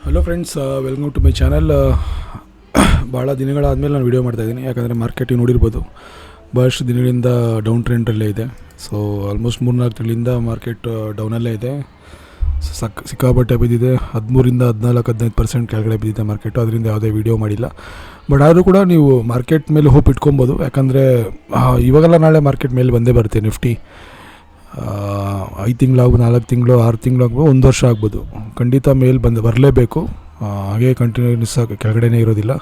Hello friends, welcome to my channel. ಭಾಳ ದಿನಗಳಾದಮೇಲೆ ನಾನು ವೀಡಿಯೋ ಮಾಡ್ತಾಯಿದ್ದೀನಿ. ಯಾಕಂದರೆ ಮಾರ್ಕೆಟಿಗೆ ನೋಡಿರ್ಬೋದು, ಭಾಳಷ್ಟು ದಿನಗಳಿಂದ ಡೌನ್ ಟ್ರೆಂಡಲ್ಲೇ ಇದೆ. ಸೊ ಆಲ್ಮೋಸ್ಟ್ 3-4 ತಿಂಗಳಿಂದ ಮಾರ್ಕೆಟ್ ಡೌನಲ್ಲೇ ಇದೆ. ಸಿಕ್ಕಾಪಟ್ಟೆ ಬಿದ್ದಿದೆ. 13 14-15% ಕೆಳಗಡೆ ಬಿದ್ದಿದೆ ಮಾರ್ಕೆಟು. ಅದರಿಂದ ಯಾವುದೇ ವೀಡಿಯೋ ಮಾಡಿಲ್ಲ. ಬಟ್ ಆದರೂ ಕೂಡ ನೀವು ಮಾರ್ಕೆಟ್ ಮೇಲೆ ಹೋಪ್ ಇಟ್ಕೊಬೋದು. ಯಾಕಂದರೆ ಇವಾಗೆಲ್ಲ ನಾಳೆ ಮಾರ್ಕೆಟ್ ಮೇಲೆ ಬಂದೇ ಬರುತ್ತೆ. ನಿಫ್ಟಿ 5 ತಿಂಗಳಾಗ್ಬೋದು, 4 ತಿಂಗಳು, 6 ತಿಂಗಳು ಆಗ್ಬೋದು, 1 ವರ್ಷ ಆಗ್ಬೋದು. ಖಂಡಿತ ಮೇಲೆ ಬರಲೇಬೇಕು. ಹಾಗೆ ಕಂಟಿನ್ಯೂಸ್ ಆಗಿ ಕೆಳಗಡೆನೇ ಇರೋದಿಲ್ಲ.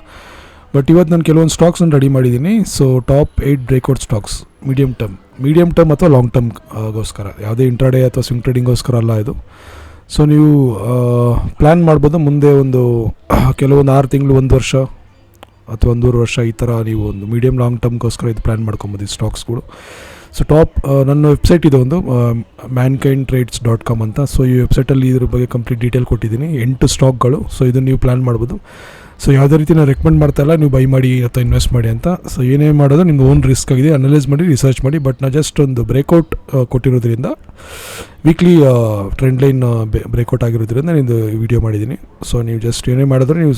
ಬಟ್ ಇವತ್ತು ನಾನು ಕೆಲವೊಂದು ಸ್ಟಾಕ್ಸನ್ನು ರೆಡಿ ಮಾಡಿದ್ದೀನಿ. So top 8 breakout stocks medium term ಅಥವಾ ಲಾಂಗ್ ಟರ್ಮ್ಗೋಸ್ಕರ, ಯಾವುದೇ ಇಂಟ್ರಾಡೇ ಅಥವಾ ಸ್ವಿಂಗ್ ಟ್ರೇಡಿಂಗ್ಗೋಸ್ಕರ ಅಲ್ಲ ಇದು. ಸೊ ನೀವು ಪ್ಲ್ಯಾನ್ ಮಾಡ್ಬೋದು. ಮುಂದೆ ಒಂದು ಕೆಲವೊಂದು 6 ತಿಂಗಳು, 1 ವರ್ಷ ಅಥವಾ 1.5 ವರ್ಷ ಈ ಥರ ನೀವು ಒಂದು ಮೀಡಿಯಮ್ ಲಾಂಗ್ ಟರ್ಮ್ಗೋಸ್ಕರ ಇದು ಪ್ಲ್ಯಾನ್ ಮಾಡ್ಕೊಬೋದು ಈ ಸ್ಟಾಕ್ಸ್ಗಳು. ಸೊ ನನ್ನ ವೆಬ್ಸೈಟ್ ಇದೆ ಒಂದು mankindtrades.com ಅಂತ. ಸೊ ಈ ವೆಬ್ಸೈಟಲ್ಲಿ ಇದ್ರ ಬಗ್ಗೆ ಕಂಪ್ಲೀಟ್ ಡೀಟೇಲ್ ಕೊಟ್ಟಿದ್ದೀನಿ. 8 ಸ್ಟಾಕ್ಗಳು. ಸೊ ಇದನ್ನು ನೀವು ಪ್ಲ್ಯಾನ್ ಮಾಡ್ಬೋದು. ಸೊ ಯಾವುದೇ ರೀತಿ ನಾನು ರೆಕಮೆಂಡ್ ಮಾಡ್ತಾಯಿಲ್ಲ ನೀವು ಬೈ ಮಾಡಿ ಅಥವಾ ಇನ್ವೆಸ್ಟ್ ಮಾಡಿ ಅಂತ. ಸೊ ಏನೇ ಮಾಡೋದು ನಿಮ್ಗೆ ಓನ್ ರಿಸ್ಕ್ ಆಗಿದೆ. ಅನಲೈಸ್ ಮಾಡಿ, ರಿಸರ್ಚ್ ಮಾಡಿ. ಬಟ್ ನಾನು ಜಸ್ಟ್ ಒಂದು ಬ್ರೇಕ್ಔಟ್ ಕೊಟ್ಟಿರೋದ್ರಿಂದ, ವೀಕ್ಲಿ ಟ್ರೆಂಡ್ ಲೈನ್ ಬ್ರೇಕ್ಔಟ್ ಆಗಿರೋದ್ರಿಂದ ನಾನು ವಿಡಿಯೋ ಮಾಡಿದ್ದೀನಿ. ಸೊ ನೀವು ಜಸ್ಟ್ ಏನೇ ಮಾಡಿದ್ರೆ ನೀವು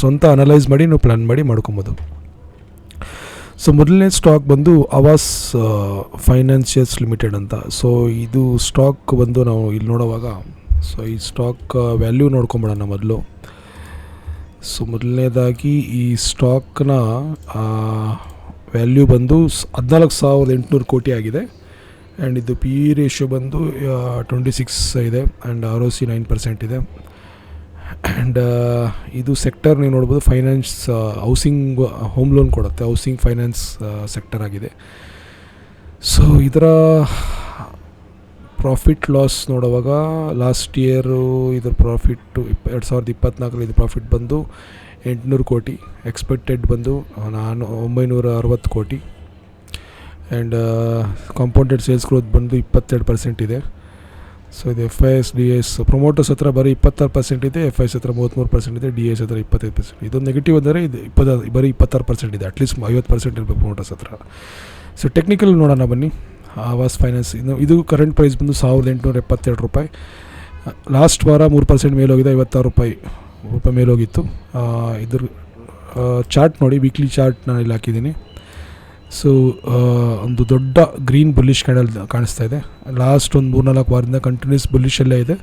ಸ್ವಂತ ಅನಲೈಸ್ ಮಾಡಿ ನೀವು ಪ್ಲ್ಯಾನ್ ಮಾಡಿ ಮಾಡ್ಕೊಬೋದು. ಸೊ ಮೊದಲನೇ ಸ್ಟಾಕ್ ಬಂದು ಆವಾಸ್ ಫೈನಾನ್ಷಿಯಲ್ಸ್ ಲಿಮಿಟೆಡ್ ಅಂತ. ಸೊ ಇದು ಸ್ಟಾಕ್ ಬಂದು ನಾವು ಇಲ್ಲಿ ನೋಡುವಾಗ, ಸೊ ಈ ಸ್ಟಾಕ್ ವ್ಯಾಲ್ಯೂ ನೋಡ್ಕೊಂಬಿಡೋಣ ಮೊದಲು. ಸೊ ಮೊದಲನೇದಾಗಿ ಈ ಸ್ಟಾಕ್ನ ವ್ಯಾಲ್ಯೂ ಬಂದು 14,800 ಕೋಟಿ ಆಗಿದೆ. ಆ್ಯಂಡ್ ಇದು ಪಿ ಇ ರೇಷಿಯೋ ಬಂದು 26 ಇದೆ. ಆ್ಯಂಡ್ ROC 9% ಇದೆ. ಆ್ಯಂಡ್ ಇದು ಸೆಕ್ಟರ್ ನೀವು ನೋಡ್ಬೋದು, ಫೈನಾನ್ಸ್, ಹೌಸಿಂಗ್, ಹೋಮ್ ಲೋನ್ ಕೊಡುತ್ತೆ. ಹೌಸಿಂಗ್ ಫೈನಾನ್ಸ್ ಸೆಕ್ಟರ್ ಆಗಿದೆ. ಸೊ ಇದರ ಪ್ರಾಫಿಟ್ ಲಾಸ್ ನೋಡುವಾಗ ಲಾಸ್ಟ್ ಇಯರು ಇದರ ಪ್ರಾಫಿಟ್ಟು 2024 ಇದು ಪ್ರಾಫಿಟ್ ಬಂದು 800 ಕೋಟಿ. ಎಕ್ಸ್ಪೆಕ್ಟೆಡ್ ಬಂದು 960 ಕೋಟಿ. ಆ್ಯಂಡ್ ಕಾಂಪೌಂಡೆಡ್ ಸೇಲ್ಸ್ ಗ್ರೋತ್ ಬಂದು 22% ಇದೆ. ಸೊ ಇದು FIS DIS ಪ್ರೊಮೋಟರ್ಸ್ ಹತ್ರ ಬರೀ 26% ಇದೆ. FIS ಹತ್ರ 33% ಇದೆ. DIS ಹತ್ರ 25%. ಇದೊಂದು ನೆಗೆಟಿವ್ ಅಂದರೆ ಇದು ಬರೀ 26% ಇದೆ. ಅಟ್ಲೀಸ್ಟ್ 50% ಇರಬೇಕು ಪ್ರೊಮೋಟರ್ಸ್ ಹತ್ರ. ಸೊ ಟೆಕ್ನಿಕಲ್ ನೋಡೋಣ ಬನ್ನಿ. ಆವಾಸ್ ಫೈನಾನ್ಸ್ ಇದು ಕರೆಂಟ್ ಪ್ರೈಸ್ ಬಂದು 1,872 ರೂಪಾಯಿ. ಲಾಸ್ಟ್ ವಾರ 3% ಮೇಲೋಗಿದೆ, 56 ರೂಪಾಯಿ ಮೇಲೋಗಿತ್ತು. ಇದ್ರ ಚಾರ್ಟ್ ನೋಡಿ, ವೀಕ್ಲಿ ಚಾರ್ಟ್ ನಾನು ಇಲ್ಲಿ ಹಾಕಿದ್ದೀನಿ. ಸೊ ಒಂದು ದೊಡ್ಡ ಗ್ರೀನ್ ಬುಲ್ಲಿಶ್ ಕ್ಯಾಂಡಲ್ ಕಾಣಿಸ್ತಾ ಇದೆ. ಲಾಸ್ಟ್ ಒಂದು 3-4 ವಾರದಿಂದ ಕಂಟಿನ್ಯೂಸ್ ಬುಲ್ಲಿಶಲ್ಲೇ ಇದೆ.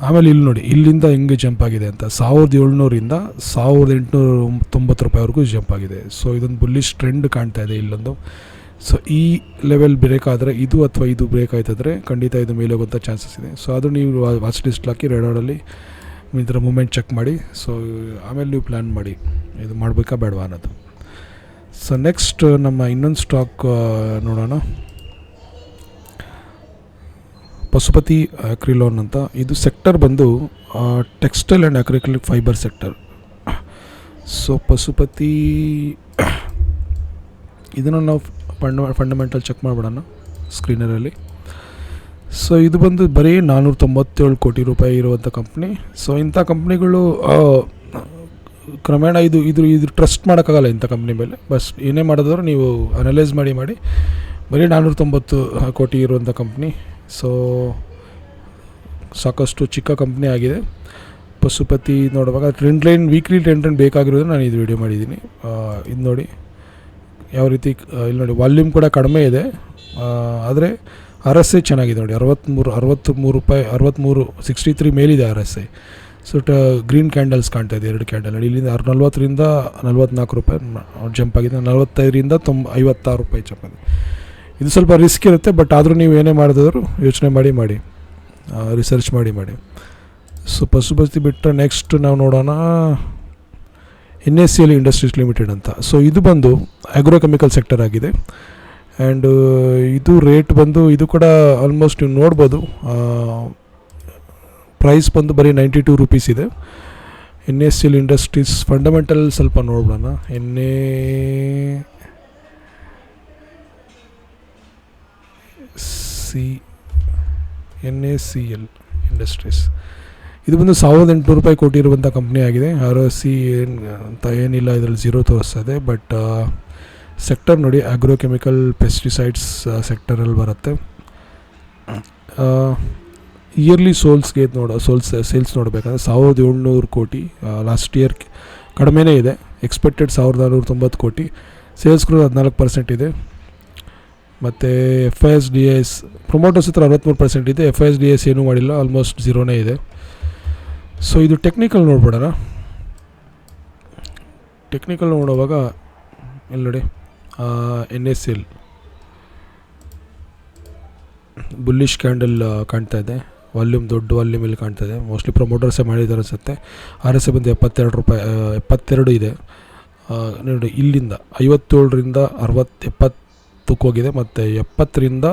ಆಮೇಲೆ ಇಲ್ಲಿ ನೋಡಿ, ಇಲ್ಲಿಂದ ಹೆಂಗೆ ಜಂಪ್ ಆಗಿದೆ ಅಂತ 1,700ರಿಂದ 1,890 ರೂಪಾಯಿವರೆಗೂ ಜಂಪ್ ಆಗಿದೆ. ಸೊ ಇದೊಂದು ಬುಲ್ಲಿಶ್ ಟ್ರೆಂಡ್ ಕಾಣ್ತಾ ಇದೆ ಇಲ್ಲೊಂದು. ಸೊ ಈ ಲೆವೆಲ್ ಬ್ರೇಕ್ ಆದರೆ ಇದು ಅಥವಾ ಇದು ಬ್ರೇಕ್ ಆಯ್ತಂದರೆ ಖಂಡಿತ ಇದು ಮೇಲೆ ಹೋಗೋಂಥ ಚಾನ್ಸಸ್ ಇದೆ. ಸೊ ಅದು ನೀವು ವಾಚ್ ಲಿಸ್ಟ್ ಹಾಕಿ ರೆಡಾರ್ಡಲ್ಲಿ ಇದರ ಮೂಮೆಂಟ್ ಚೆಕ್ ಮಾಡಿ. ಸೊ ಆಮೇಲೆ ನೀವು ಪ್ಲ್ಯಾನ್ ಮಾಡಿ ಇದು ಮಾಡಬೇಕಾ ಬೇಡವಾ ಅನ್ನೋದು. ಸೊ ನೆಕ್ಸ್ಟ್ ನಮ್ಮ ಇನ್ನೊಂದು ಸ್ಟಾಕ್ ನೋಡೋಣ, ಪಶುಪತಿ ಅಕ್ರಿಲೋನ್ ಅಂತ. ಇದು ಸೆಕ್ಟರ್ ಬಂದು textile and acrylic fibre sector. So Pashupati ಇದನ್ನು ನಾವು ಫಂಡಮೆಂಟಲ್ ಚೆಕ್ ಮಾಡಿಬಿಡೋಣ ಸ್ಕ್ರೀನರಲ್ಲಿ. ಸೊ ಇದು ಬಂದು ಬರೀ 497 ಕೋಟಿ ರೂಪಾಯಿ ಇರುವಂಥ ಕಂಪ್ನಿ. ಸೊ ಇಂಥ ಕಂಪ್ನಿಗಳು ಕ್ರಮೇಣ ಇದು ಟ್ರಸ್ಟ್ ಮಾಡೋಕ್ಕಾಗಲ್ಲ ಇಂಥ ಕಂಪ್ನಿ ಮೇಲೆ. ಬಸ್ ಏನೇ ಮಾಡಿದ್ರು ನೀವು ಅನಲೈಸ್ ಮಾಡಿ ಬರೀ 490 ಕೋಟಿ ಇರುವಂಥ ಕಂಪ್ನಿ. ಸೊ ಸಾಕಷ್ಟು ಚಿಕ್ಕ ಕಂಪ್ನಿ ಆಗಿದೆ. ಪಶುಪತಿ ನೋಡುವಾಗ ವೀಕ್ಲಿ ಟ್ರೆಂಡ್ ಲೈನ್ ಬೇಕಾಗಿರೋದು ನಾನು ಇದು ವಿಡಿಯೋ ಮಾಡಿದ್ದೀನಿ. ಇದು ನೋಡಿ ಯಾವ ರೀತಿ, ಇಲ್ಲಿ ನೋಡಿ ವಾಲ್ಯೂಮ್ ಕೂಡ ಕಡಿಮೆ ಇದೆ. ಆದರೆ RSI ಚೆನ್ನಾಗಿದೆ ನೋಡಿ, 63 ರೂಪಾಯಿ, 63 ಮೇಲಿದೆ RSI. ಸೊ ಗ್ರೀನ್ ಕ್ಯಾಂಡಲ್ಸ್ ಕಾಣ್ತಾ ಇದೆ, 2 ಕ್ಯಾಂಡಲ್. ಇಲ್ಲಿಂದ 40ರಿಂದ 44 ರೂಪಾಯಿ ಜಂಪ್ ಆಗಿದೆ. 45ರಿಂದ 56 ರೂಪಾಯಿ ಜಂಪ್ ಆಗಿದೆ. ಇದು ಸ್ವಲ್ಪ ರಿಸ್ಕ್ ಇರುತ್ತೆ. ಬಟ್ ಆದರೂ ನೀವು ಏನೇ ಮಾಡಿದ್ರು ಯೋಚನೆ ಮಾಡಿ ರಿಸರ್ಚ್ ಮಾಡಿ. ಸೊ ಪಶುಪತಿ ಬಿಟ್ಟರೆ ನೆಕ್ಸ್ಟ್ ನಾವು ನೋಡೋಣ NACL ಇಂಡಸ್ಟ್ರೀಸ್ ಲಿಮಿಟೆಡ್ ಅಂತ. ಸೊ ಇದು ಬಂದು ಆಗ್ರೋಕೆಮಿಕಲ್ ಸೆಕ್ಟರ್ ಆಗಿದೆ. ಆ್ಯಂಡ್ ಇದು ರೇಟ್ ಬಂದು ಇದು ಕೂಡ ಆಲ್ಮೋಸ್ಟ್ ನೀವು ನೋಡ್ಬೋದು, ಪ್ರೈಸ್ ಬಂದು ಬರೀ 92 ರೂಪೀಸ್ ಇದೆ. NACL ಇಂಡಸ್ಟ್ರೀಸ್ ಫಂಡಮೆಂಟಲ್ ಸ್ವಲ್ಪ ನೋಡ್ಬಿಡೋಣ. NACL ಇಂಡಸ್ಟ್ರೀಸ್ ಇದು ಬಂದು 1,800 ರೂಪಾಯಿ ಕೋಟಿ ಇರುವಂಥ ಕಂಪ್ನಿ ಆಗಿದೆ. ROC ಅಂತ ಏನಿಲ್ಲ, ಇದರಲ್ಲಿ 0 ತೋರಿಸ್ತಾ ಇದೆ. ಬಟ್ ಸೆಕ್ಟರ್ ನೋಡಿ, ಆಗ್ರೋಕೆಮಿಕಲ್ ಪೆಸ್ಟಿಸೈಡ್ಸ್ ಸೆಕ್ಟರಲ್ಲಿ ಬರುತ್ತೆ. ಇಯರ್ಲಿ ಸೇಲ್ಸ್ ನೋಡಬೇಕಂದ್ರೆ 1700 ಕೋಟಿ. ಲಾಸ್ಟ್ ಇಯರ್ ಕಡಿಮೆನೇ ಇದೆ, ಎಕ್ಸ್ಪೆಕ್ಟೆಡ್ 1490 ಕೋಟಿ. ಸೇಲ್ಸ್ ಗ್ರೋತ್ 14% ಇದೆ. ಮತ್ತು FISDS ಪ್ರೊಮೋಟರ್ಸ್ ಹತ್ರ 63% ಇದೆ. FISDS ಏನೂ ಮಾಡಿಲ್ಲ, ಆಲ್ಮೋಸ್ಟ್ ಝೀರೋನೇ ಇದೆ. ಸೊ ಇದು ಟೆಕ್ನಿಕಲ್ ನೋಡ್ಬಿಡೋಣ. ಟೆಕ್ನಿಕಲ್ ನೋಡುವಾಗ ಇಲ್ಲಿ ನೋಡಿ, NSL ಬುಲ್ಲಿಶ್ ಕ್ಯಾಂಡಲ್ ಕಾಣ್ತಾ ಇದೆ. ದೊಡ್ಡ ವಾಲ್ಯೂಮ್ ಇಲ್ಲಿ ಕಾಣ್ತಾ ಇದೆ. ಮೋಸ್ಟ್ಲಿ ಪ್ರಮೋಟರ್ಸೇ ಮಾಡಿದ್ದಾರೆ ಅನಿಸುತ್ತೆ. RSI ಬಂದು 72 ಇದೆ. ನೋಡಿ, ಇಲ್ಲಿಂದ 57ರಿಂದ 70 ಹೋಗಿದೆ ಮತ್ತು 70ರಿಂದ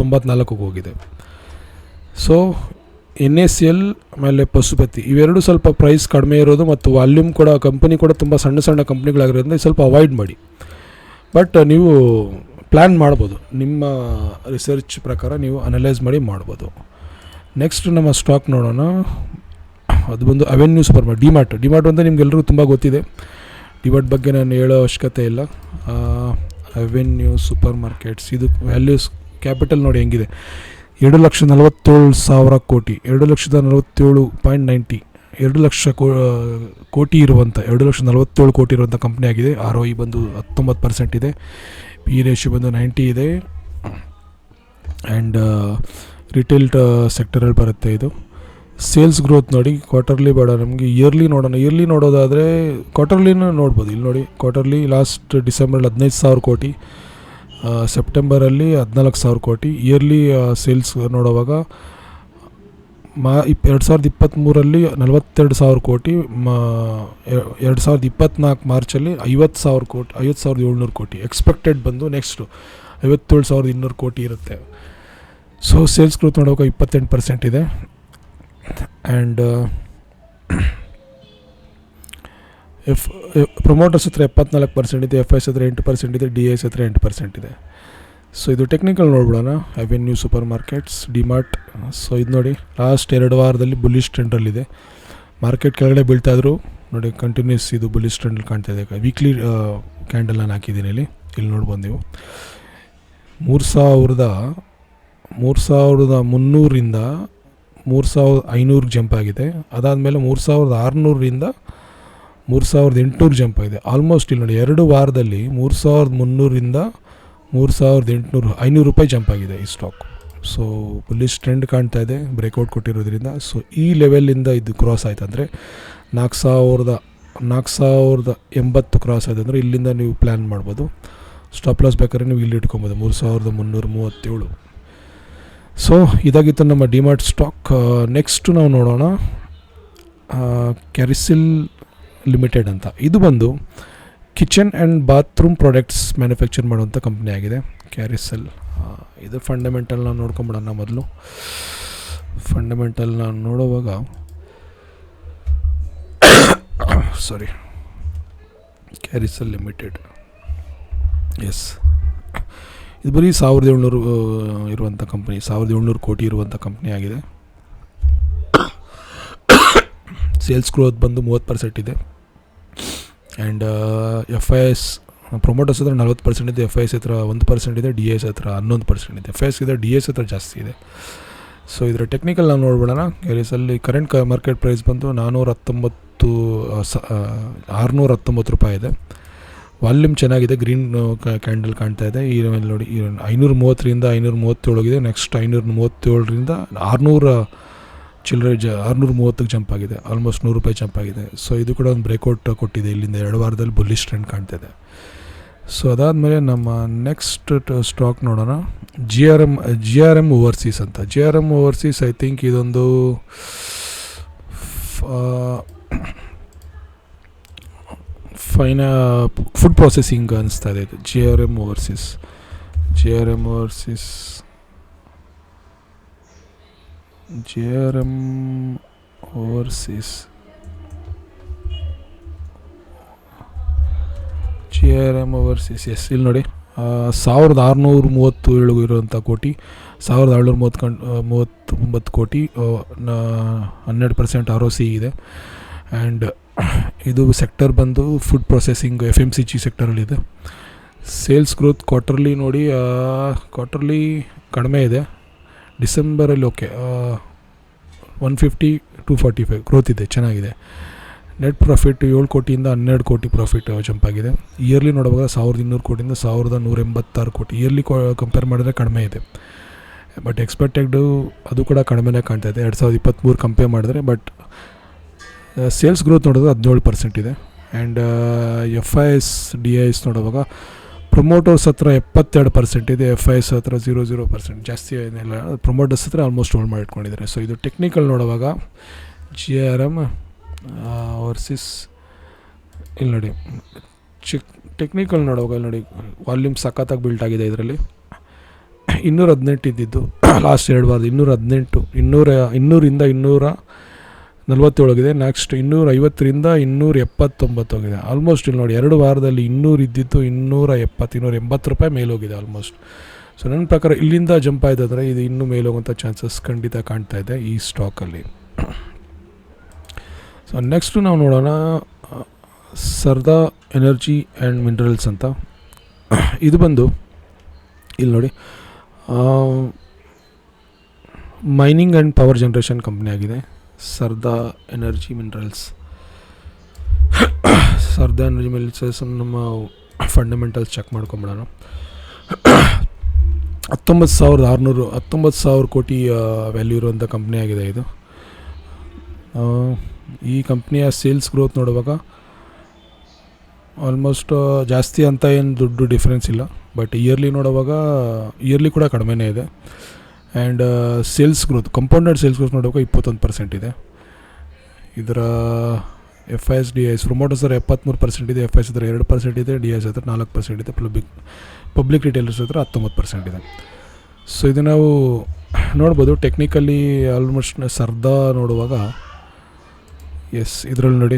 94 ಹೋಗಿದೆ. ಸೊ NSL ಆಮೇಲೆ ಪಶುಪತಿ ಇವೆರಡು ಸ್ವಲ್ಪ ಪ್ರೈಸ್ ಕಡಿಮೆ ಇರೋದು ಮತ್ತು ವಾಲ್ಯೂಮ್ ಕೂಡ, ಕಂಪನಿ ಕೂಡ ತುಂಬ ಸಣ್ಣ ಕಂಪ್ನಿಗಳಾಗಿರೋದ್ರಿಂದ ಸ್ವಲ್ಪ ಅವಾಯ್ಡ್ ಮಾಡಿ. ಬಟ್ ನೀವು ಪ್ಲ್ಯಾನ್ ಮಾಡ್ಬೋದು, ನಿಮ್ಮ ರಿಸರ್ಚ್ ಪ್ರಕಾರ ನೀವು ಅನಲೈಸ್ ಮಾಡಿ ಮಾಡ್ಬೋದು. ನೆಕ್ಸ್ಟ್ ನಮ್ಮ ಸ್ಟಾಕ್ ನೋಡೋಣ. ಅದು ಬಂದು ಅವೆನ್ಯೂ ಸೂಪರ್ ಮಾರ್ಕೆಟ್. ಡಿಮಾರ್ಟ್ ಅಂತ ನಿಮ್ಗೆಲ್ರಿಗೂ ತುಂಬ ಗೊತ್ತಿದೆ. ಡಿಮಾರ್ಟ್ ಬಗ್ಗೆ ನಾನು ಹೇಳೋ ಅವಶ್ಯಕತೆ ಇಲ್ಲ. ಅವೆನ್ಯೂ ಸೂಪರ್ ಮಾರ್ಕೆಟ್ಸ್, ಇದು ವ್ಯಾಲ್ಯೂಸ್ ಕ್ಯಾಪಿಟಲ್ ನೋಡಿ ಹೆಂಗಿದೆ. 2,47,000 ಕೋಟಿ, 2,47.90, 2,00,000 ಕೋಟಿ ಇರುವಂಥ 2,47,000 ಕೋಟಿ ಇರುವಂಥ ಕಂಪ್ನಿ ಆಗಿದೆ. ROE ಬಂದು 19% ಇದೆ. PE ರೇಷಿಯೋ ಬಂದು 90 ಇದೆ. ಆ್ಯಂಡ್ ರಿಟೇಲ್ ಸೆಕ್ಟರಲ್ಲಿ ಬರುತ್ತೆ ಇದು. ಸೇಲ್ಸ್ ಗ್ರೋತ್ ನೋಡಿ, ಕ್ವಾರ್ಟರ್ಲಿ ಬೇಡ ನಮಗೆ, ಇಯರ್ಲಿ ನೋಡೋಣ. ಇಯರ್ಲಿ ನೋಡೋದಾದರೆ ಕ್ವಾರ್ಟರ್ಲಿನೂ ನೋಡ್ಬೋದು. ಇಲ್ಲಿ ನೋಡಿ, ಕ್ವಾರ್ಟರ್ಲಿ ಲಾಸ್ಟ್ ಡಿಸೆಂಬರಲ್ಲಿ 15,000 ಕೋಟಿ, ಸೆಪ್ಟೆಂಬರಲ್ಲಿ 14,000 ಕೋಟಿ. ಇಯರ್ಲಿ ಸೇಲ್ಸ್ ನೋಡುವಾಗ 2023ರಲ್ಲಿ 42,000 ಕೋಟಿ, 2024 ಮಾರ್ಚಲ್ಲಿ 50,000 ಕೋಟಿ, 50,700 ಕೋಟಿ. ಎಕ್ಸ್ಪೆಕ್ಟೆಡ್ ಬಂದು ನೆಕ್ಸ್ಟು 57,200 ಕೋಟಿ ಇರುತ್ತೆ. ಸೊ ಸೇಲ್ಸ್ ಗ್ರೋತ್ ನೋಡುವಾಗ 28% ಇದೆ. ಆ್ಯಂಡ್ ಪ್ರೊಮೋಟರ್ಸ್ ಹತ್ರ 74% ಇದೆ, FIS ಹತ್ರ 8% ಇದೆ, DIS ಹತ್ರ 8% ಇದೆ. ಸೊ ಇದು ಟೆಕ್ನಿಕಲ್ ನೋಡ್ಬಿಡೋಣ. ಅವೆನ್ಯೂ ಸೂಪರ್ ಮಾರ್ಕೆಟ್ಸ್, ಡಿಮಾರ್ಟ್. ಸೊ ಇದು ನೋಡಿ, ಲಾಸ್ಟ್ 2 ವಾರದಲ್ಲಿ ಬುಲ್ಲಿಶ್ ಟ್ರೆಂಡಲ್ಲಿದೆ. ಮಾರ್ಕೆಟ್ ಕೆಳಗಡೆ ಬೀಳ್ತಾಯಿದ್ರು ನೋಡಿ, ಕಂಟಿನ್ಯೂಸ್ ಇದು ಬುಲ್ಲಿಶ್ ಟ್ರೆಂಡಲ್ಲಿ ಕಾಣ್ತಾ ಇದೆ. ವೀಕ್ಲಿ ಕ್ಯಾಂಡಲ್ ನಾನು ಹಾಕಿದ್ದೀನಿ ಇಲ್ಲಿ ನೋಡ್ಬೋದು ನೀವು. 3,300ರಿಂದ 3,500 ಜಂಪ್ ಆಗಿದೆ. ಅದಾದಮೇಲೆ 3,600ರಿಂದ 3,800 ಜಂಪ್ ಆಗಿದೆ. ಆಲ್ಮೋಸ್ಟ್ ಇಲ್ಲಿ ನೋಡಿ, 2 ವಾರದಲ್ಲಿ 3,300ರಿಂದ 3,800, 500 ರೂಪಾಯಿ ಜಂಪ್ ಆಗಿದೆ ಈ ಸ್ಟಾಕ್. ಸೊ ಬುಲ್ಲಿಶ್ ಟ್ರೆಂಡ್ ಕಾಣ್ತಾ ಇದೆ ಬ್ರೇಕ್ಔಟ್ ಕೊಟ್ಟಿರೋದ್ರಿಂದ. ಸೊ ಈ ಲೆವೆಲಿಂದ ಇದು ಕ್ರಾಸ್ ಆಯ್ತು ಅಂದರೆ 4,080 ಕ್ರಾಸ್ ಆಯ್ತು ಅಂದರೆ ಇಲ್ಲಿಂದ ನೀವು ಪ್ಲ್ಯಾನ್ ಮಾಡ್ಬೋದು. ಸ್ಟಾಪ್ ಲಾಸ್ ಬೇಕಾದ್ರೆ ನೀವು ಇಲ್ಲಿ ಇಟ್ಕೊಬೋದು 3,337. ಸೊ ಇದಾಗಿತ್ತು ನಮ್ಮ ಡಿಮಾರ್ಟ್ ಸ್ಟಾಕ್. ನೆಕ್ಸ್ಟು ನಾವು ನೋಡೋಣ ಕ್ಯಾರಿಸೆಲ್ ಲಿಮಿಟೆಡ್ ಅಂತ. ಇದು ಬಂದು kitchen and bathroom products manufacture ಮಾಡುವಂಥ ಕಂಪ್ನಿ ಆಗಿದೆ ಕ್ಯಾರಿಸೆಲ್. ಇದು ಫಂಡಮೆಂಟಲ್ ನಾವು ನೋಡ್ಕೊಂಬಿಡೋಣ. ಮೊದಲು ಫಂಡಮೆಂಟಲ್ ನಾನು ನೋಡುವಾಗ ಕ್ಯಾರಿಸೆಲ್ ಲಿಮಿಟೆಡ್, ಎಸ್, ಇದು ಬರೀ 1,700 ಇರುವಂಥ ಕಂಪ್ನಿ, 1,700 ಕೋಟಿ ಇರುವಂಥ ಕಂಪ್ನಿ ಆಗಿದೆ. ಸೇಲ್ಸ್ ಗ್ರೋತ್ ಬಂದು 30% ಇದೆ. ಆ್ಯಂಡ್ FIS ಪ್ರೊಮೋಟರ್ಸ್ ಹತ್ರ 40% ಇದೆ, FIS ಹತ್ರ 1% ಇದೆ, DIS ಹತ್ರ 11% ಇದೆ. FIS ಇದೆ, DIS ಹತ್ರ ಜಾಸ್ತಿ ಇದೆ. ಸೊ ಇದರ ಟೆಕ್ನಿಕಲ್ ನಾವು ನೋಡ್ಬಿಡೋಣ. ಕ್ಯಾರಿಸಲ್ಲಿ ಕರೆಂಟ್ ಮಾರ್ಕೆಟ್ ಪ್ರೈಸ್ ಬಂದು 619 ರೂಪಾಯಿ ಇದೆ. ವಾಲ್ಯೂಮ್ ಚೆನ್ನಾಗಿದೆ, ಗ್ರೀನ್ ಕ್ಯಾಂಡಲ್ ಕಾಣ್ತಾ ಇದೆ. ಈ ಮೇಲೆ ನೋಡಿ, 530ರಿಂದ 537 ಹೋಗಿದೆ. ನೆಕ್ಸ್ಟ್ 537ರಿಂದ 600 ಚಿಲ್ಲರೆ 630ಕ್ಕೆ ಜಂಪ್ ಆಗಿದೆ. ಆಲ್ಮೋಸ್ಟ್ 100 ರೂಪಾಯಿ ಜಂಪ್ ಆಗಿದೆ. ಸೊ ಇದು ಕೂಡ ಒಂದು ಬ್ರೇಕ್ಔಟ್ ಕೊಟ್ಟಿದೆ. ಇಲ್ಲಿಂದ 2 ವಾರದಲ್ಲಿ ಬುಲ್ಲಿಶ್ ಟ್ರೆಂಡ್ ಕಾಣ್ತಾ ಇದೆ. ಸೊ ಅದಾದಮೇಲೆ ನಮ್ಮ ನೆಕ್ಸ್ಟ್ ಸ್ಟಾಕ್ ನೋಡೋಣ, GRM ಓವರ್ಸೀಸ್ ಅಂತ. GRM ಓವರ್ಸೀಸ್ ಐ ಥಿಂಕ್ ಇದೊಂದು ಫುಡ್ ಪ್ರೊಸೆಸಿಂಗ್ ಅನಿಸ್ತಾ ಇದೆ ಇದು. GRM ಓವರ್ಸೀಸ್ ಎಸ್, ಇಲ್ಲಿ ನೋಡಿ, 1,637 ಇರುವಂಥ ಕೋಟಿ, 1,739 ಕೋಟಿ, 12% ROC ಇದೆ. ಆ್ಯಂಡ್ ಇದು ಸೆಕ್ಟರ್ ಬಂದು ಫುಡ್ ಪ್ರೊಸೆಸಿಂಗ್ FMCG ಸೆಕ್ಟರಲ್ಲಿದೆ. ಸೇಲ್ಸ್ ಗ್ರೋತ್ ಕ್ವಾರ್ಟರ್ಲಿ ನೋಡಿ, ಕ್ವಾರ್ಟರ್ಲಿ ಕಡಿಮೆ ಇದೆ. ಡಿಸೆಂಬರಲ್ಲಿ ಓಕೆ, 150-245 ಗ್ರೋತ್ ಇದೆ, ಚೆನ್ನಾಗಿದೆ. ನೆಟ್ ಪ್ರಾಫಿಟ್ 7 ಕೋಟಿಯಿಂದ 12 ಕೋಟಿ ಪ್ರಾಫಿಟ್ ಜಂಪ್ ಆಗಿದೆ. ಇಯರ್ಲಿ ನೋಡುವಾಗ 1200 ಕೋಟಿಯಿಂದ 1186 ಕೋಟಿ. ಇಯರ್ಲಿ ಕಂಪೇರ್ ಮಾಡಿದ್ರೆ ಕಡಿಮೆ ಇದೆ, ಬಟ್ ಎಕ್ಸ್ಪೆಕ್ಟೆಡ್ ಅದು ಕೂಡ ಕಡಿಮೆನೇ ಕಾಣ್ತಾ ಇದೆ 2023 ಕಂಪೇರ್ ಮಾಡಿದ್ರೆ. ಬಟ್ ಸೇಲ್ಸ್ ಗ್ರೋತ್ ನೋಡಿದ್ರೆ 17% ಇದೆ. ಆ್ಯಂಡ್ FIS DIS ನೋಡುವಾಗ ಪ್ರೊಮೋಟರ್ಸ್ ಹತ್ರ 72% ಇದೆ, FIS ಹತ್ರ 0% ಜಾಸ್ತಿ ಏನಿಲ್ಲ. ಪ್ರೊಮೋಟರ್ಸ್ ಹತ್ರ ಆಲ್ಮೋಸ್ಟ್ ಹೋಲ್ಡ್ ಮಾಡಿಟ್ಕೊಂಡಿದ್ದಾರೆ. ಸೊ ಇದು ಟೆಕ್ನಿಕಲ್ ನೋಡುವಾಗ GRM ವರ್ಸಿಸ್ ಇಲ್ಲಿ ನೋಡಿ, ಟೆಕ್ನಿಕಲ್ ನೋಡುವಾಗ ನೋಡಿ ವಾಲ್ಯೂಮ್ ಸಖತ್ತಾಗಿ ಬಿಲ್ಟ್ ಆಗಿದೆ. ಇದರಲ್ಲಿ 218 ಇದ್ದಿದ್ದು ಲಾಸ್ಟ್ 2 ವಾರದ 218, 200ರಿಂದ 247 ಹೋಗಿದೆ. ನೆಕ್ಸ್ಟ್ 250ರಿಂದ 279 ಹೋಗಿದೆ. ಆಲ್ಮೋಸ್ಟ್ ಇಲ್ಲಿ ನೋಡಿ 2 ವಾರದಲ್ಲಿ 200 ಇದ್ದಿದ್ದು 270 ರೂಪಾಯಿ ಮೇಲೆ ಹೋಗಿದೆ ಆಲ್ಮೋಸ್ಟ್. ಸೊ ನನ್ನ ಪ್ರಕಾರ ಇಲ್ಲಿಂದ ಜಂಪ್ ಆಯ್ತಂದರೆ ಇದು ಇನ್ನೂ ಮೇಲೆ ಹೋಗುವಂಥ ಚಾನ್ಸಸ್ ಖಂಡಿತ ಕಾಣ್ತಾ ಇದೆ ಈ ಸ್ಟಾಕಲ್ಲಿ. ಸೊ ನೆಕ್ಸ್ಟು ನಾವು ನೋಡೋಣ ಸರ್ದಾ ಎನರ್ಜಿ ಆ್ಯಂಡ್ ಮಿನರಲ್ಸ್ ಅಂತ. ಇದು ಬಂದು ಇಲ್ಲಿ ನೋಡಿ mining and power generation company ಆಗಿದೆ ಸರ್ದಾ ಎನರ್ಜಿ ಮಿನರಲ್ಸ್. ಸರ್ದಾ ಎನರ್ಜಿ ಮಿನರಲ್ಸ್ ನಮ್ಮ ಫಂಡಮೆಂಟಲ್ಸ್ ಚೆಕ್ ಮಾಡ್ಕೊಂಬಿಡೋಣ. 19,000 ಕೋಟಿ ವ್ಯಾಲ್ಯೂ ಇರುವಂಥ ಕಂಪ್ನಿ ಆಗಿದೆ ಇದು. ಈ ಕಂಪ್ನಿಯ ಸೇಲ್ಸ್ ಗ್ರೋತ್ ನೋಡುವಾಗ ಆಲ್ಮೋಸ್ಟ್ ಜಾಸ್ತಿ ಅಂತ ಏನು ದುಡ್ಡು ಡಿಫ್ರೆನ್ಸ್ ಇಲ್ಲ, ಬಟ್ ಇಯರ್ಲಿ ನೋಡುವಾಗ ಇಯರ್ಲಿ ಕೂಡ ಕಡಿಮೆನೇ ಇದೆ. And sales growth compounded sales growth ನೋಡುವಾಗ 21% ಇದೆ. ಇದರ FIS DIS ಪ್ರೊಮೋಟರ್ಸ್ ಹತ್ರ 73% ಇದೆ, FIS ಹತ್ರ 2% ಇದೆ, DIS ಹತ್ರ 4% ಇದೆ, ಪಬ್ಲಿಕ್ ರಿಟೇಲರ್ಸ್ ಹತ್ರ 19% ಇದೆ. ಸೊ ಇದು ನಾವು ನೋಡ್ಬೋದು ಟೆಕ್ನಿಕಲಿ. ಆಲ್ಮೋಸ್ಟ್ ಸರ್ದಾ ನೋಡುವಾಗ ಇದರಲ್ಲಿ ನೋಡಿ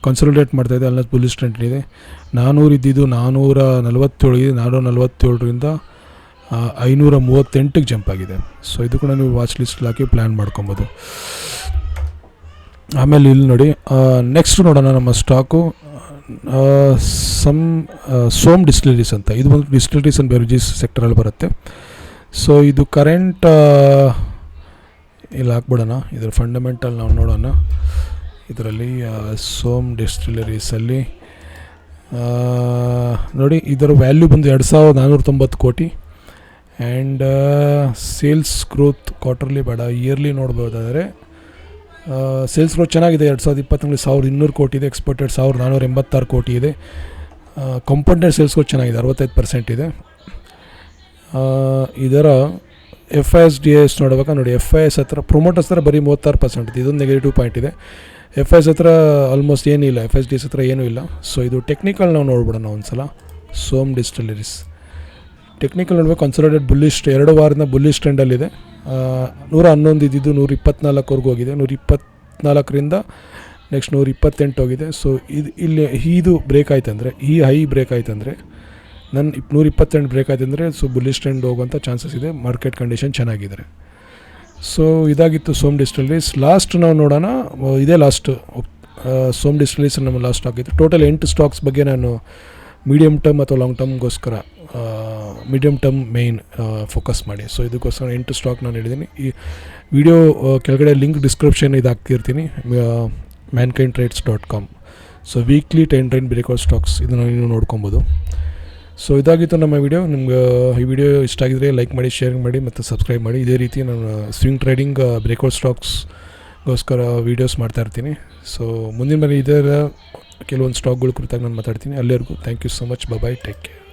ಕನ್ಸಾಲಿಡೇಟ್ ಮಾಡ್ತಾಯಿದೆ, ಅಲ್ಲ ಬುಲ್ಲಿಶ್ ಟ್ರೆಂಡ್ ಇದೆ. 400 ಇದ್ದಿದ್ದು 447 ಇದೆ, 447ರಿಂದ 538ಗೆ ಜಂಪ್ ಆಗಿದೆ. ಸೊ ಇದು ಕೂಡ ನೀವು ವಾಚ್ ಲಿಸ್ಟಲ್ಲಿ ಹಾಕಿ ಪ್ಲ್ಯಾನ್ ಮಾಡ್ಕೊಬೋದು. ಆಮೇಲೆ ಇಲ್ಲಿ ನೋಡಿ ನೆಕ್ಸ್ಟ್ ನೋಡೋಣ ನಮ್ಮ ಸ್ಟಾಕು ಸೋಮ್ ಡಿಸ್ಟಿಲರೀಸ್ ಅಂತ. ಇದು ಒಂದು ಡಿಸ್ಟಿಲರೀಸ್ ಆ್ಯಂಡ್ ಬೆವರೇಜಸ್ ಸೆಕ್ಟರಲ್ಲಿ ಬರುತ್ತೆ. ಸೊ ಇದು ಕರೆಂಟ್ ಇಲ್ಲಿ ಹಾಕ್ಬಿಡೋಣ. ಇದರ ಫಂಡಮೆಂಟಲ್ ನಾವು ನೋಡೋಣ. ಇದರಲ್ಲಿ ಸೋಮ್ ಡಿಸ್ಟಿಲರೀಸಲ್ಲಿ ನೋಡಿ ಇದರ ವ್ಯಾಲ್ಯೂ ಬಂದು 2,490 ಕೋಟಿ. ಆ್ಯಂಡ್ ಸೇಲ್ಸ್ ಗ್ರೋತ್ ಕ್ವಾರ್ಟರ್ಲಿ ಬೇಡ, ಇಯರ್ಲಿ ನೋಡ್ಬೋದಾದರೆ ಸೇಲ್ಸ್ ಗ್ರೋತ್ ಚೆನ್ನಾಗಿದೆ. 2020 1,200 ಕೋಟಿ ಇದೆ, ಎಕ್ಸ್ಪೋರ್ಟೆಡ್ 1,486 ಕೋಟಿ ಇದೆ. ಕಂಪೌಂಡೆಡ್ ಸೇಲ್ಸ್ ಗ್ರೋತ್ ಚೆನ್ನಾಗಿದೆ, 65% ಇದೆ. ಇದರ FIS DIS ನೋಡುವಾಗ ನೋಡಿ FIS ಹತ್ರ ಪ್ರೊಮೋಟರ್ಸ್ ಹತ್ರ ಬರೀ 36% ಇದೆ, ಇದೊಂದು ನೆಗೆಟಿವ್ ಪಾಯಿಂಟ್ ಇದೆ. FIS ಹತ್ರ ಆಲ್ಮೋಸ್ಟ್ ಏನಿಲ್ಲ, FIS DIS ಹತ್ರ ಏನೂ ಇಲ್ಲ. ಸೊ ಇದು ಟೆಕ್ನಿಕಲ್ ನಾವು ನೋಡ್ಬಿಡೋಣ ಒಂದು ಸಲ. ಸೋಮ್ ಡಿಸ್ಟಿಲರೀಸ್ ಟೆಕ್ನಿಕಲ್ ನೋಡ್ಬೇಕು. ಕನ್ಸಾಲಿಡೇಟ್ ಬುಲ್ಲಿಶ್ 2 ವಾರದಿಂದ ಬುಲ್ಲಿಶ್ ಟ್ರೆಂಡಲ್ಲಿದೆ. 111 ಇದ್ದಿದ್ದು 124ವರೆಗೂ ಹೋಗಿದೆ, 124ರಿಂದ ನೆಕ್ಸ್ಟ್ 128 ಹೋಗಿದೆ. ಸೊ ಇದು ಬ್ರೇಕ್ ಆಯ್ತಂದರೆ, ಈ ಹೈ ಬ್ರೇಕ್ ಆಯ್ತಂದರೆ, ನನ್ನ 128 ಬ್ರೇಕ್ ಆಯ್ತಂದರೆ ಸೊ ಬುಲ್ಲಿಶ್ ಟ್ರೆಂಡ್ ಹೋಗುವಂಥ ಚಾನ್ಸಸ್ ಇದೆ, ಮಾರ್ಕೆಟ್ ಕಂಡೀಷನ್ ಚೆನ್ನಾಗಿದ್ದಾರೆ. ಸೊ ಇದಾಗಿತ್ತು ಸೋಮ್ ಡಿಸ್ಟಿಲರೀಸ್. ಲಾಸ್ಟ್ ನಾವು ನೋಡೋಣ, ಇದೇ ಲಾಸ್ಟ್ ಸೋಮ್ ಡಿಸ್ಟಿಲರೀಸ್ ನಮ್ಮ ಲಾಸ್ಟ್ ಆಗಿತ್ತು. ಟೋಟಲ್ 8 ಸ್ಟಾಕ್ಸ್ ಬಗ್ಗೆ ನಾನು ಮೀಡಿಯಮ್ ಟರ್ಮ್ ಅಥವಾ ಲಾಂಗ್ ಟರ್ಮ್ಗೋಸ್ಕರ ಮೀಡಿಯಮ್ ಟರ್ಮ್ ಮೇಯ್ನ್ ಫೋಕಸ್ ಮಾಡಿ. ಸೊ ಇದಕ್ಕೋಸ್ಕರ 8 ಸ್ಟಾಕ್ ನಾನು ಹೇಳಿದ್ದೀನಿ. ಈ ವಿಡಿಯೋ ಕೆಳಗಡೆ ಲಿಂಕ್ ಡಿಸ್ಕ್ರಿಪ್ಷನ್ ಇದು ಹಾಕ್ತಿರ್ತೀನಿ, mankindtrades.com. So weekly 10 trend breakout stocks ಇದನ್ನು ನೀವು ನೋಡ್ಕೊಬೋದು. ಸೊ ಇದಾಗಿತ್ತು ನಮ್ಮ ವಿಡಿಯೋ. ನಿಮ್ಗೆ ಈ ವಿಡಿಯೋ ಇಷ್ಟ ಆಗಿದ್ರೆ ಲೈಕ್ ಮಾಡಿ, ಶೇರ್ ಮಾಡಿ ಮತ್ತು ಸಬ್ಸ್ಕ್ರೈಬ್ ಮಾಡಿ. ಇದೇ ರೀತಿ ನಾನು ಸ್ವಿಂಗ್ ಟ್ರೇಡಿಂಗ್ ಬ್ರೇಕ್ಔಟ್ ಸ್ಟಾಕ್ಸ್ಗೋಸ್ಕರ ವೀಡಿಯೋಸ್ ಮಾಡ್ತಾಯಿರ್ತೀನಿ. ಸೊ ಮುಂದಿನ ಬಾರಿ ಇದರ ಕೆಲವೊಂದು ಸ್ಟಾಕ್ಗಳ ಕುರಿತಾಗಿ ನಾನು ಮಾತಾಡ್ತೀನಿ. ಅಲ್ಲಿವರೆಗೂ thank you so much. Bye, take care.